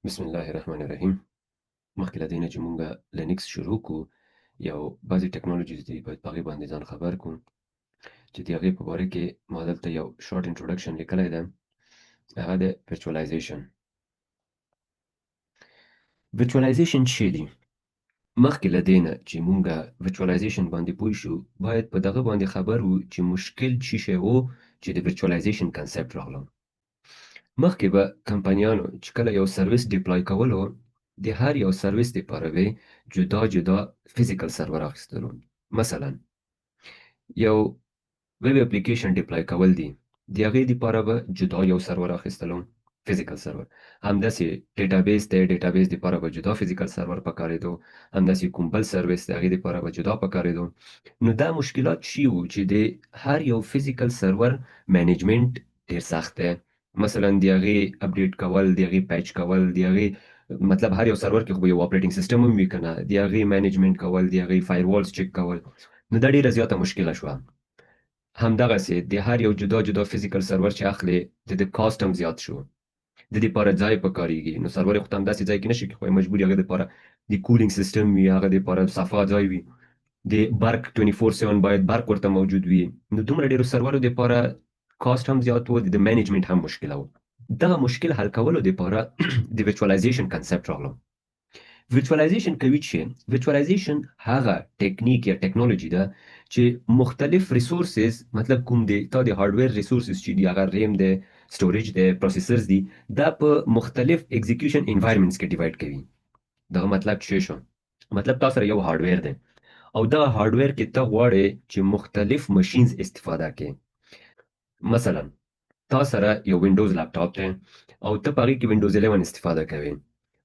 بسم الله الرحمن الرحیم. مخکې له دې نه چې مونږ لینکس شروع کړو، یو بعضې ټیکنالوجیز دي باید په هغې باندې ځان خبر کړو چې د هغې په باره کې ما دلته یو شارټ انټروډکشن لیکلی ده. هغه د ورچوالایزیشن. ورچوالایزیشن څه دي؟ مخکې له دې نه چې مونږ ورچوالایزیشن باندې پوه شو، باید په دغه باندې خبر وو چې مشکل څه شی و چې د ورچوالایزیشن کنسپټ راغلو. مخکې به کمپنیانو چې کله یو سرویس ډیپلای کولو، د هر یو سرویس دپاره به جدا جدا فزیکل سرور اخیستلو. مثلا یو ویب اپلیکیشن ډیپلای کول دي، د هغې دپاره به جدا یو سرور اخیستلو، فزیکل سرور. همداسې ډیټابیس دی، ډیټابیس دپاره به جدا فزیکل سرور پکارېدو. همداسې کوم بل سرویس د هغې دپاره به جدا پکارېدو. نو دا مشکلات چی وو چې د هر یو فزیکل سرور مینجمنت ډیر سخت دی. مثلا د هغې اپډیټ کول، د هغې پیچ کول، د هغې مطلب هر یو سرور کې خو یو اپریټینګ سیسټم هم وي که نه، د هغې مینجمنت کول، د هغې فایروالز چک کول، نو دا ډیره زیاته مشکله شوه. همدغسې د هر یو جدا جدا فزیکل سرور چې اخلي د کاست هم زیات شو. د دې لپاره ځای پکارېږي. نو سرور خو ته همداسې ځای کې نشي خو مجبور هغه دپاره د کولینګ سیسټم وي، هغه دپاره صفا ځای وي، د برق 24/7 باید برق ورته موجود وي. نو دومره ډیرو سرورو دپاره کاست هم زیات و، د مینجمنت هم مشکله و. دغه مشکل حل کولو دپاره د ورچوالایزیشن کنسپټ راغلو. ورچوالایزیشن کوي چې ورچوالایزیشن هغه ټیکنیک یا ټیکنالوژي ده چې مختلف ریسورسز، مطلب کوم دی تا د هارډویر ریسورسز چې دی، هغه ریم دی، سټوریج دی، پروسیسرز دي، دا په مختلف اکزیکیوشن انوایرمنټس کې ډیوایډ کوي. دغه مطلب څه شو؟ مطلب تاسو سره یو هارډویر دی او دغه هارډویر کې ته غواړې چې مختلف ماشینز استفاده کړې. مثلا تا سره یو وینډوز لپټاپ دی او ته په هغې کې وینډوز 11 استفاده کوې،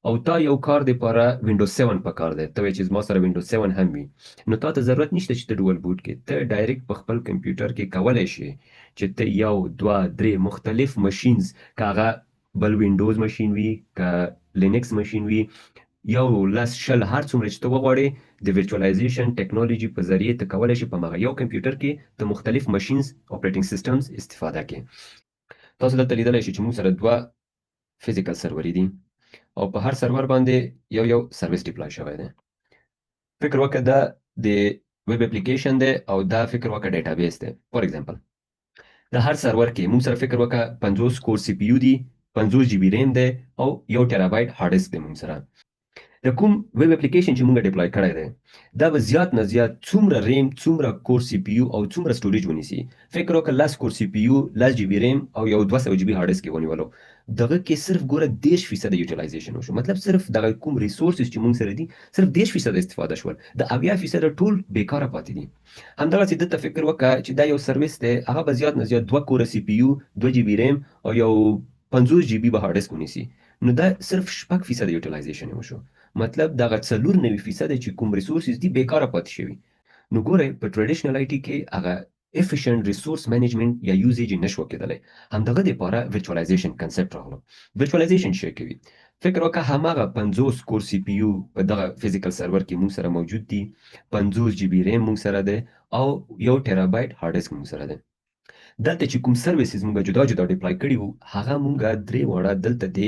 او تا یو کار دپاره وینډوز 7 پکار دی، ته وایې چې زما سره وینډوز 7 هم وي، نو تا ته ضرورت نشته چې ته ډول بوټ کې، ته ډایرکټ په خپل کمپیوټر کې کولی شې چې ته یو دوه درې مختلف ماشینز، که هغه بل وینډوز ماشین وي، که لینکس ماشین وي، یو لس شل هر څومره چې ته وغواړې، د ورچوالایزیشن ټیکنالوژي په ذریعې ته کولی شې په همغه یو کمپیوټر کې ته مختلف ماشینز، اپریټینګ سیسټمز استفاده کړې. تاسو دلته لیدلی شئ چې موږ سره دوه فزیکل سرورې دي او په هر سرور باندې یو سرویس ډیپلای شوی دی. فکر وکړه دا د ویب اپلیکیشن دی او دا فکر وکړه ډیټابیس دی. فار ایگزامپل د هر سرور کې موږ سره فکر وکړه 50 کور سی پی یو دي، 50 جی بی ریم دی او 1 ټیرابایټ هارد ډیسک دی موږ سره. د کوم ویب اپلیکیشن چې موږ ډیپلای کړی دی، دا به زیات نه زیات څومره ریم، څومره کور سی پی یو او څومره سټوریج ونیسي. فکر وکړه 10 کور سی پی یو، 10 جی بی ریم او یو 200 جی بی هارد ډیسک ونیولو. دغه کې صرف ګوره 30% یوټیلایزیشن وشو. مطلب صرف دغه کوم ریسورسز چې موږ سره دي صرف 30% استفاده شول، د 80% ټول بیکاره پاتې دي. همدغسې دلته فکر وکړه چې دا یو سرویس دی، هغه به زیات نه زیات 2 کوره سی پی یو، 2 جی بی ریم او یو 50 جی بی به هارد ډیسک ونیسي، نو دا صرف 6% یوټیلایزیشن وشو. مطلب دغه 94% چې کوم ریسورسز دي بیکاره پاتې شوي. نو ګوره په ټریډیشنل آی ټي کې هغه efficient resource management یا یوزیج نشو کېدلی. همدغه دپاره ورچوالایزیشن کنسپټ راغلو. ورچوالایزیشن څه کوي؟ فکر وکړه هماغه 50 کور سی پی یو په دغه فزیکل سرور کې موږ سره موجود دي، 50 جی بی ریم موږ سره دی او 1 ټیرابایټ هارد ډیسک موږ سره دی. دلته چې کوم سرویسز موږ جدا جدا ډیپلای کړي وو، هغه موږ درې واړه دلته د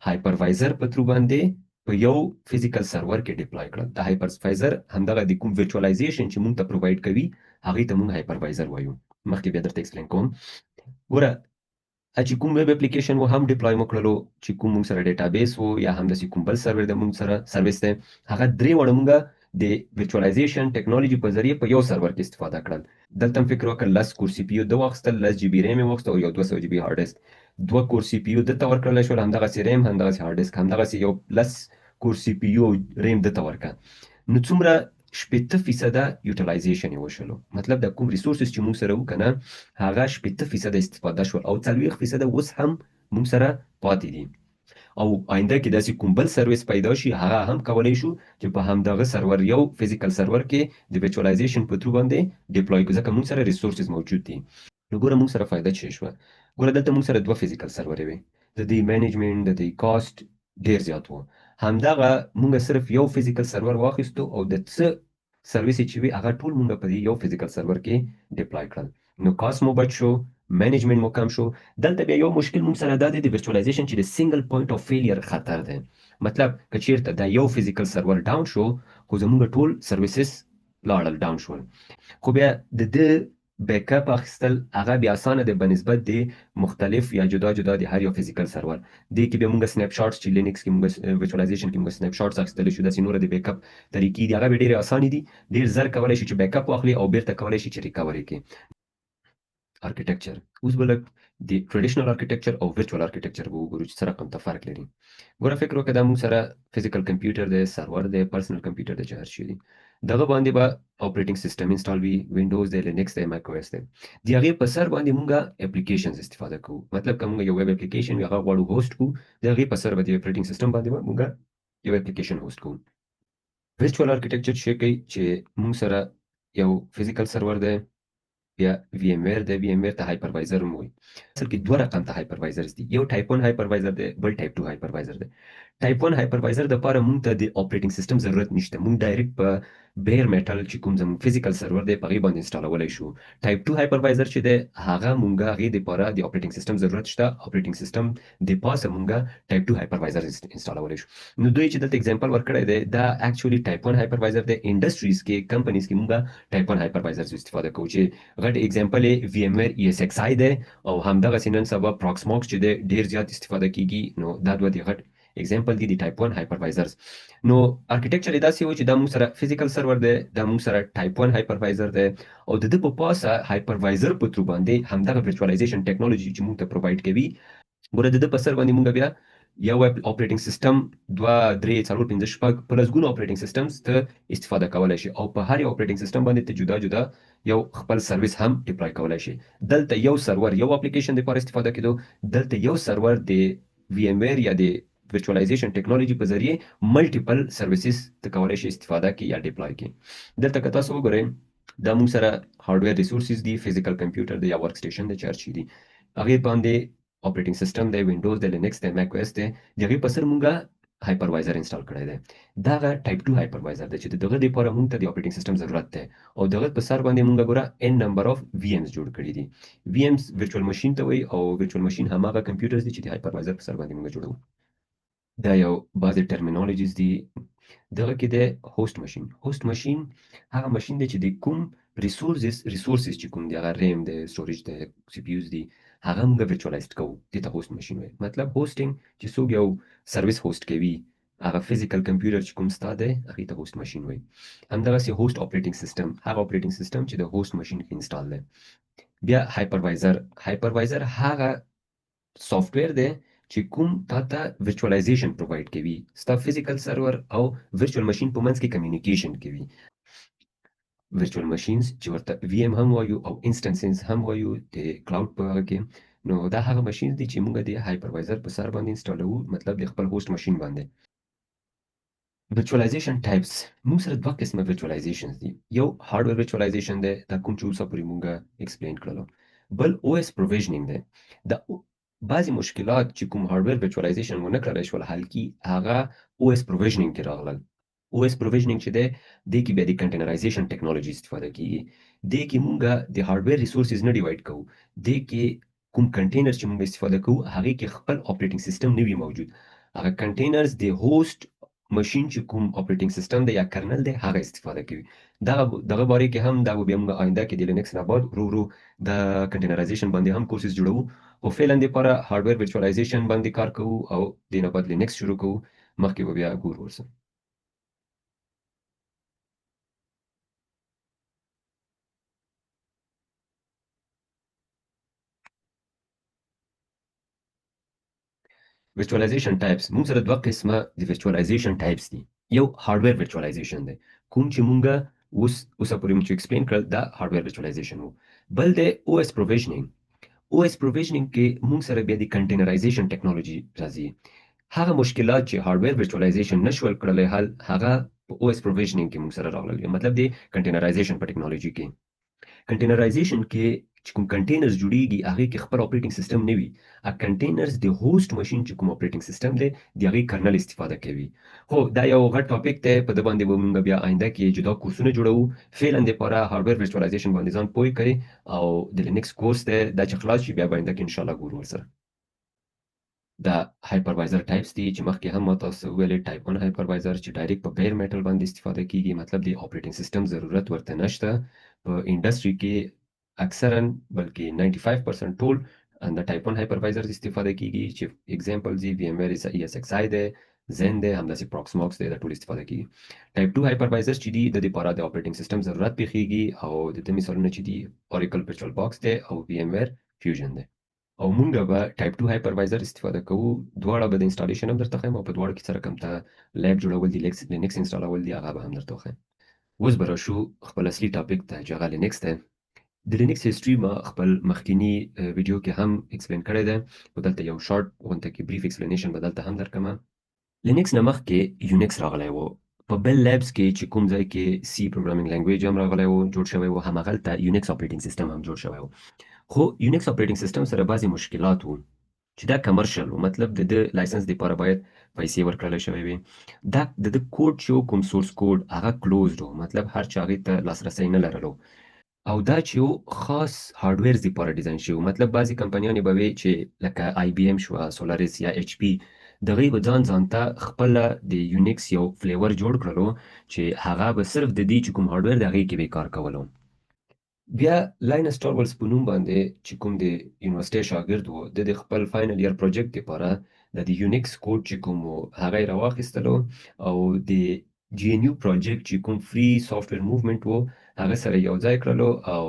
هایپروایزر په ترو باندې په یو فزیکل سرور کې ډیپلای کړل. د هایپروایزر همدغه د کوم ورچوالایزیشن چې موږ ته پرووایډ کوي هغې ته موږ هایپروایزر وایو. مخکې بیا درته ایکسپلین کوم. ګوره چې کوم ویب اپلیکیشن و هم ډیپلای مو کړلو، چې کوم موږ سره ډیټابیس و یا همداسې کوم بل سرور د موږ سره سرویس دی، هغه درې واړه موږ د ورچوالایزیشن ټیکنالوژي په ذریعې په یو سرور کې استفاده کړل. دلته هم فکر وکړه 10 کور سی پی یو ده واخیستل، 10 جی بی ریم یې واخیست او یو 200 جی بی هارد ډیسک. 2 کور سی پی یو دلته ورکړلی شول، همدغسې ریم، همدغسې هارد ډیسک، همدغسې یو 10 کور سی پی یو ریم دلته ورکړه. نو څومره 80% یوټیلایزیشن یې وشلو. مطلب د کوم ریسورسز چې موږ سره و که نه، هغه 80% استفاده شول او 40% اوس هم موږ سره پاتې دي. او آینده کې داسې کوم بل سرویس پیدا شي، هغه هم کولی شو چې په همدغه سرور، یو فزیکل سرور کې د ورچوالایزیشن په ترو باندې ډیپلای کړو، ځکه موږ سره ریسورسز موجود دي. نو ګوره موږ سره فایده څه شوه؟ ګوره دلته موږ سره 2 فزیکل سرورې وې، د دې مینجمنټ، د دې کاست ډیر زیات و. همدغه موږ صرف یو فزیکل سرور واخیستو او د څه سرویس چې وي هغه ټول موږ په دې یو فزیکل سرور کې ډیپلای کړل. نو کاست مو بچ شو، مینجمنت مو کم شو. دلته بیا یو مشکل موږ سره دا دی د ورچوالایزیشن چې د سنگل پوینټ اف فیلیر خطر دی. مطلب که چیرته دا یو فزیکل سرور ډاون شو، خو زموږ ټول سرویسز لاړل ډاون شول. خو بیا د بیک اپ اخیستل هغه بیا اسانه دی بنسبت د مختلف یا جدا جدا د هر یو فزیکل سرور. دی کې به موږ سنیپ شاټس چې لینکس کې موږ ورچوالایزیشن کې موږ سنیپ شاټس اخیستل شو، د نور د بیک اپ طریقې دی هغه به ډیره اسانه دي. ډیر زر کولای شي چې بیک اپ واخلي او بیرته کولای شي چې ریکوري کړي. ارکیټیکچر اوس به لږ د ټریډیشنل ارکیټیکچر او ورچوال ارکیټیکچر به وګورو چې سره کوم فرق لري. ګوره فکر وکړه دا موږ سره فزیکل کمپیوټر دی، سرور دی، پرسنل کمپیوټر دی چې هر شي دي. دغه باندې به اپریټینګ سیستم انسټال وي، وینډوز دی، لینکس دی، ماک او اس دی. د هغې په سر باندې موږ اپلیکیشنز استفاده کوو. مطلب که موږ یو ویب اپلیکیشن وي هغه غواړو هوسټ کوو، د هغې په سر به د اپریټینګ سیستم باندې به موږ یو اپلیکیشن هوسټ کوو. ورچوال ارکیټیکچر چې کوي چې موږ سره یو فزیکل سرور دی، بیا وی ام ویر دی، وی ام ویر ته هایپروایزر هم وایي. اصل کې دوه رقم ته هایپروایزرز دي، یو ټایپ 1 هایپروایزر دی، بل ټایپ 2 هایپروایزر دی. ټایپ 1 هایپروایزر د لپاره مونږ ته د اپریټینګ سیستم ضرورت نشته، مونږ ډایرکټ په بیر میټل چې کوم زموږ فزیکل سرور دی په هغې باندې انسټالولی شو. ټایپ 2 هایپروایزر چې دی هغه مونږ هغې دپاره د اپریټینګ سیستم ضرورت شته، اپریټینګ سیستم د پاسه مونږ ټایپ 2 هایپروایزر انسټالولی شو. نو دوی چې دلته اگزامپل ورکړی دی دا اکچولی ټایپ 1 هایپروایزر دی. انډسټریز کې کمپنیز کې مونږ ټایپ 1 هایپروایزر استفاده کوو چې غټ اگزامپل یې وی ام ویر ای اس ایکس آی دی او همدغسې نن سبا پراکسموکس چې دی ډېر زیات استفاده کیږي. نو دا دوه د غټ اگزامپل دي د ټایپ 1 هایپروایزرز. نو ارکیټیکچر یې داسې و چې دا موږ سره فزیکل سرور دی، دا موږ سره ټایپ 1 هایپروایزر دی او د ده په پاسه هایپروایزر په ترو باندې همدغه ورچوالایزیشن ټیکنالوژي چې موږ ته پرووایډ کوي. ګوره د ده په سر باندې موږ بیا یو اپریټینګ سیستم 2 3 4 5 6 په لسګونو اپریټینګ سیستمز ته استفاده کولای شي او په هر یو اپریټینګ سیستم باندې ته جدا جدا یو خپل سرویس هم ډپلوای کولای شي. دلته یو سرور یو اپلیکیشن لپاره استفاده کېدو، دلته یو سرور د وی ام ویر یا د ورچوالایزیشن ټیکنالوژي په ذریعه ملټیپل سرویسز ته کولای شي استفاده کړي یا ډپلوای کړي. دلته که تاسو وګورئ دا موږ سره هارډویر ریسورسز دي، فزیکل کمپیوټر دی یا ورک سټیشن دی چې هر شي دي. هغې باندې اپریټینګ سیستم دی، وینډوز دی، لینکس دی، ماک او اس دی. د هغې په سر مونږ هایپروایزر انسټال کړی دی. دا هغه ټایپ 2 هایپروایزر دی چې د دغه دپاره مونږ ته د اپریټینګ سیستم ضرورت دی او دغه په سر باندې مونږ ګوره ان نمبر اف وی امز جوړ کړي دي. وی امز ورچوال ماشین ته وایي او ورچوال ماشین هماغه کمپیوټرز دي چې د هایپروایزر په سر باندې مونږ جوړوو. دا یو بعضې ټرمینالوجیز دي. دغه کې دی هوسټ ماشین. هوسټ ماشین هغه ماشین دی چې د کوم ریسورسز چې کوم دی هغه ریم دی، سټوریج دی، سی پی یوز دي، هغه موږ ورچوالایزډ کوو. دې ته هوسټ ماشین وایي. مطلب هوسټینګ چې څوک یو سرویس هوسټ کوي هغه فزیکل کمپیوټر چې کوم ستا دی هغې ته هوسټ ماشین وایي. همدغسې هوسټ اپریټینګ سیستم هغه اپریټینګ سیستم چې د هوسټ ماشین کې انسټال دی. بیا هایپروایزر هغه سافټویر دی چې کوم تا ته ورچوالایزیشن پرووایډ کوي، ستا فزیکل سرور او ورچوال ماشین په منځ کې کمیونیکیشن کوي. ورچوال ماشینز چې ورته وی ام هم وایو او انسټنسز هم وایو د کلاود په هغه کې. نو دا هغه ماشینز دي چې موږ د هایپروایزر په سر باندې انسټالوو، مطلب د خپل هوسټ ماشین باندې. ورچوالایزیشن ټایپس موږ سره دوه قسمه ورچوالایزیشنز دي. یو هارډویر ورچوالایزیشن دی، دا کوم چې اوسه پورې موږ ایکسپلین کړلو. بل او اس پروویژنینګ دی. دا بعضې مشکلات چې کوم هارډویر ورچوالایزیشن ونه کړلی شول حل کي هغه او اس پروویژنینګ کې راغلل. او اس پروویژنینګ چې دی دې کې بیا د کنټینرایزیشن ټیکنالوژي استفاده کیږي. دې کې موږ د هارډویر ریسورسز نه ډیوایډ کوو، دې کې کوم کنټینر چې موږ استفاده کوو هغې کې خپل اپریټینګ سیستم نه وي موجود. هغه کنټینرز د هوسټ ماشین چې کوم اپریټینګ سیستم دی یا کرنل دی هغه استفاده کوي. دغه باره کې هم دا به بیا موږ آینده کې د لینکس نه بعد ورو ورو د کنټینرایزیشن باندې هم کورسز جوړوو. خو فعلا دپاره هارډویر ورچوالایزیشن باندې کار کوو او دې نه بعد لینکس شروع کوو. مخکې به بیا ګورو ورسره. ورچوالایزیشن ټایپس موږ سره دوه قسمه د ورچوالایزیشن ټایپس دي. یو هارډویر ورچوالایزیشن دی، کوم چې موږ اوسه پورې موږ چې ایکسپلین کړل دا هارډویر ورچوالایزیشن و. بل دی او اس پروویژنینګ. او اس پروویژنینګ کې موږ سره بیا د کنټینرایزیشن ټیکنالوژي راځي. هغه مشکلات چې هارډویر ورچوالایزیشن نشول کړلی حل هغه په او اس پروویژنینګ کې موږ سره راغلل، مطلب د کنټینرایزیشن په ټیکنالوژي کې. کنټینرایزیشن کې چې کوم کنټینرز جوړیږي هغه کې خپل اپریټینګ سیستم نه وي. ا کنټینرز د هوست ماشين چې کوم اپریټینګ سیستم دی د هغه کرنل استفاده کوي. خو دا یو غټ ټاپک دی، په د باندې به موږ بیا آینده کې جدا کورسونه جوړو. فعلا د لپاره هارډویر ورچوالایزیشن باندې ځان پوي کړئ، او د لینکس کورس دی دا چې خلاص شي بیا به آینده کې ان شاء الله ګورو ورسره. دا هایپروایزر ټایپس دي چې مخکې هم ما تاسو ویلې. ټایپ 1 هایپروایزر چې ډایرکټ په بیر میټل باندې استفاده کیږي، مطلب د اپریټینګ سیستم ضرورت ورته نشته. په انډستری کې اکثرا بلکې 95% ټول د ټایپ 1 هایپروایزر استفاده کیږي، چې اگزامپل دی وی ایم ویر ای اس ایکس آی دی، زین دی، همداسې پروکسماکس دی، دا ټول استفاده کیږي. ټایپ 2 هایپروایزر چې دی د دې لپاره د اپریټینګ سیستم ضرورت پیښیږي، او د دې مثالونه چې دی اوریکل ورچوال باکس دی او وی ایم ویر فیوژن دی. او مونږ به ټایپ 2 هایپروایزر استفاده کوو. دواړه به د انسټالیشن هم درته ښیم، او په دواړو کې سره کوم ته لیب جوړول دي، لینکس انسټالول دي، هغه به هم درته وښیم. اوس به راشو خپل اصلي ټاپک ته چې هغه لینکس دی. د لینکس هیستوري ما خپل مخکینی ویډیو کې هم ایکسپلین کړی دی، خو دلته یو شارټ غونته کې بریف ایکسپلینیشن به دلته هم درکمه. لینکس نه مخکې یونیکس راغلی و. په بیل لیبس کې چې کوم ځای کې سی پروګرامینګ لینګویج هم راغلی و، جوړ شوی و، همغلته یونیکس اپریټینګ سیستم هم جوړ شوی و. خو یونیکس اپریټینګ سیستم سره بعضی مشکلات وو چې دا کمرشل وو، مطلب د لایسنس لپاره باید پیسې ورکړل شوی وي. دا د کوډ چې کوم سورس کوډ هغه کلوزډ وو، مطلب هر چا هغې ته لاسرسی نه لرلو. او دا چې خاص هارډویرز لپاره ډیزاین شوی، مطلب بعضی کمپنیانې به وي چې لکه آی بی ام شوه، سولاریس یا ایچ پی، دغې به ځان ته خپله د یونیکس یو فلیور جوړ کړلو چې هغه به صرف د دې چې کوم هارډویر د هغې کې به کار کولو. بیا لاینس ټورولز په نوم باندې چې کوم د یونیورسيټي شاګرد و، د خپل فاینل ایئر پروجیکټ لپاره د یونیکس کوډ چې کوم و هغه یې راواخیستلو، او د جی ان یو پروجیکټ چې کوم فری سافټویر موومنټ و هغه سره یو ځای کړلو، او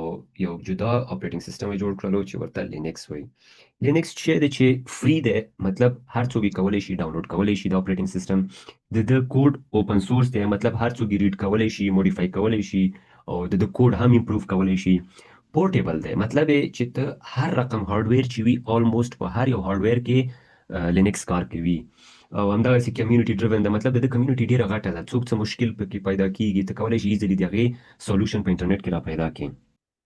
یو جدا اپریټینګ سیستم یې جوړ کړلو چې ورته لینکس وایي. لینکس چې دی چې فری دی، مطلب هر څوک یې کولی شي ډاونلوډ کولی شي. دا اپریټینګ سیستم د کوډ اوپن سورس دی، مطلب هر څوک یې ریډ کولی شي، موډیفای کولی شي، او د کوډ هم امپروف کولی شي. پورټیبل دی، مطلب یې چې ته هر رقم هارډویر چې وي آلموست په هر یو هارډویر کې لینکس کار کوي. او همدغسې کمیونټي ډریون دی، مطلب د کمیونټي ډیره غټه ده، څوک څه مشکل پکې پیدا کیږي ته کولی شي ایزلی د هغې سولوشن په انټرنیټ کې را پیدا کړي.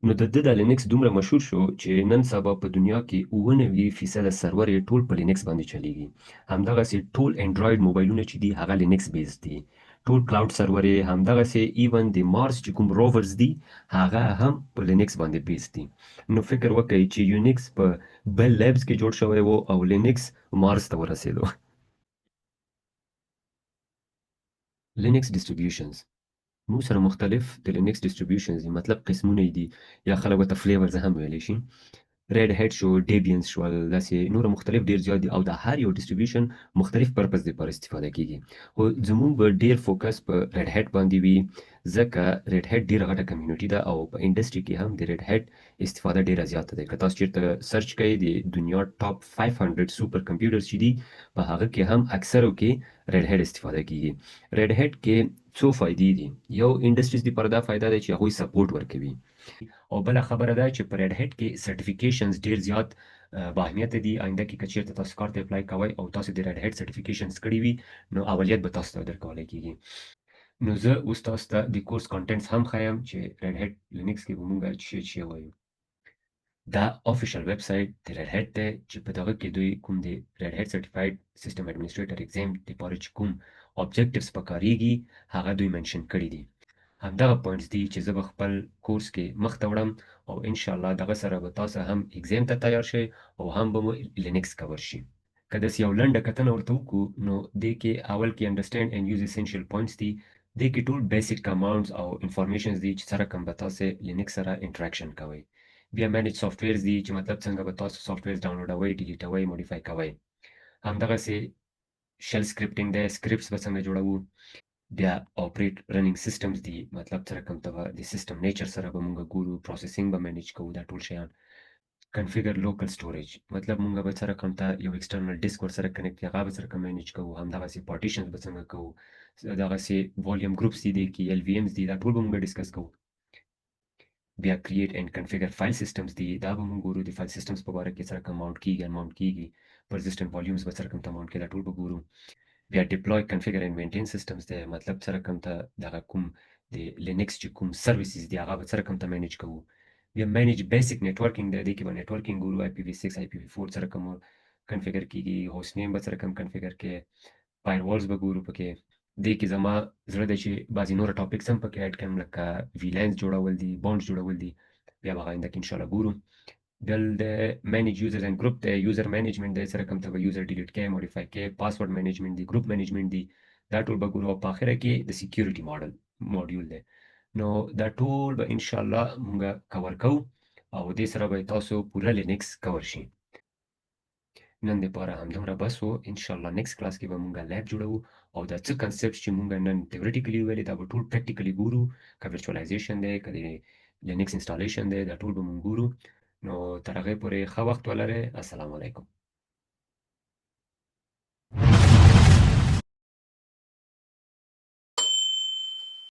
نو د ده دا لینکس دومره مشهور شو چې نن سبا په دنیا کې 99% سرور یې ټول په لینکس باندې چلیږي. همدغسې ټول انډراید موبایلونه چې دي هغه لینکس بیس دي، ټول کلاود سرور یې، همدغسې ایون د مارس چې کوم روورز دي هغه هم په لینکس باندې بیس دي. نو فکر وکړئ چې یونیکس په بیل لیبس کې جوړ شوی و، او لینکس مارس ته ورسېدو. لینکس ډیسټریبیوشنز موږ سره مختلف د لینکس ډیسټریبیوشنز دي، مطلب قسمونه یې دي، یا خلک ورته فلیورز هم ویلی شي. ریډ هیډ شو، ډیبینز شول، داسې نور مختلف ډیر زیات دي، او د هر یو ډیسټریبیوشن مختلف پرپز لپاره استفاده کیږي. خو زموږ به ډیر فوکس په ریډ هیډ باندې وي، ځکه ریډ هیډ ډیره غټه کمیونټي ده، او په انډستری کې هم د ریډ هیډ استفاده ډیره زیاته ده. که تاسو چیرته سرچ کوئ د دنیا ټاپ 500 سوپر کمپیوټرز چې دي، په هغه کې هم اکثرو کې ریډ هیډ استفاده کیږي. ریډ هیډ کې څو فائدې دي. یو انډستریز لپاره دا فائده ده چې هغوی سپورټ ورکوي، او بله خبره ده چې په ریډ هیډ کې سرټیفیکیشنز ډیر زیات با اهمیته دي. آینده کې که چیرته تاسو کار ته اپلای کوئ او تاسو د ریډ هیډ سرټیفیکیشنز کړي وي، نو اولیت به تاسو ته درکولی کیږي. نو زه اوس تاسو ته د کورس کانټینټس هم ښیم چې ریډ هیډ لینکس کې به مونږ څه وایو. دا افیشل ویب سایټ د ریډ هیډ دی، چې په دغه کې دوی کوم د ریډ هیډ سرټیفاید سیستم ایډمنسټریټر ایگزام لپاره چې کوم آبجیکټیوز پکارېږي هغه دوی منشن کړي دي. همدغه پوینټس دي چې زه به خپل کورس کې مخته وړم، او ان شاء الله دغه سره به تاسو هم ایگزام ته تیار شئ، او هم به مو لینکس کور شي. که داسې یو لنډه کتنه ورته وکړو، نو دې کې اول کې انډرسټینډ اینډ یوز اسینشیل پوینټس دي. دې کې ټول بیسیک کمانډز او انفارمیشنز دي چې سره کوم به تاسو لینکس سره انټراکشن کوئ. بیا مینیج سافټویرز دي چې مطلب څنګه به تاسو سافټویرز ډاونلوډوئ، ډیلیټوئ، موډیفای کوئ. همدغسې شل سکرپټینګ دی، سکرپټس به څنګه جوړوو. بیا اپریټ رننګ سیستمز دي، مطلب سره کوم ته به د سیستم نیچر سره به مونږ ګورو، پروسیسینګ به مینیج کوو، دا ټول شیان. کنفیګر لوکل سټوریج، مطلب مونږ به سره کوم ته یو ایکسټرنل ډیسک ورسره کنیکټ کړي، هغه به سره کوم مینیج کوو. همدغسې پارټیشنز به څنګه کوو، دغسې والیوم ګروپس دي کې ایل وی ایمز دي، دا ټول به مونږ ډسکس کوو. بیا کریټ اینډ کنفیګر فایل سیستمز دي، دا به مونږ ګورو د فایل سیستمز په باره کې سره کوم ماونټ کیږي انماونټ کیږي، پرزسټنټ والیومز به سره کوم ته ماونټ کیږي، دا ټول به ګورو. بیا ډیپلوی کنفیګر اینډ مینټین سیستمز دی، مطلب سره کوم ته دغه کوم د لینکس چې کوم سرویسز دي هغه به سره کوم ته مینیج کوو. بیا مینیج بیسیک نتورکینګ دی، دې کې به نتورکینګ ګورو، IPv6 IPv4 سره کوم کنفیګر کیږي، هوست نیم به سره کوم کنفیګر کې، فایروالز به ګورو پکې. دې کې زما زړه دی چې بعضې نور ټاپکس هم پکې اډ کړم، لکه ویلینز جوړول دي، بانډز جوړول دي، بیا به هغه آینده کې انشاءالله ګورو. بل د مینیج یوزرز اینڈ ګروپ دی، یوزر مینجمنټ دی، سره کوم ته به یوزر ډیلیټ کې، موډیفای کې، پاسورډ مینجمنټ دی، ګروپ مینجمنټ دی، دا ټول به ګورو. او په آخره کې د سکیورټي موډیول دی. نو دا ټول به انشاءالله مونږ کور کوو، او دې سره به تاسو پوره لینکس کور شي. نن دپاره همدومره بس و. انشاءالله نیکسټ کلاس کې به مونږ لیب جوړوو، او دا څه کنسپټس چې مونږ نن تیوریټیکلي ویلې دا به ټول پریکټیکلي ګورو، که ورچوالایزیشن دی، که د لینکس انسټالیشن دی، دا ټول به مونږ ګورو. نو تر هغې پورې ښه وخت ولرئ. السلام علیکم.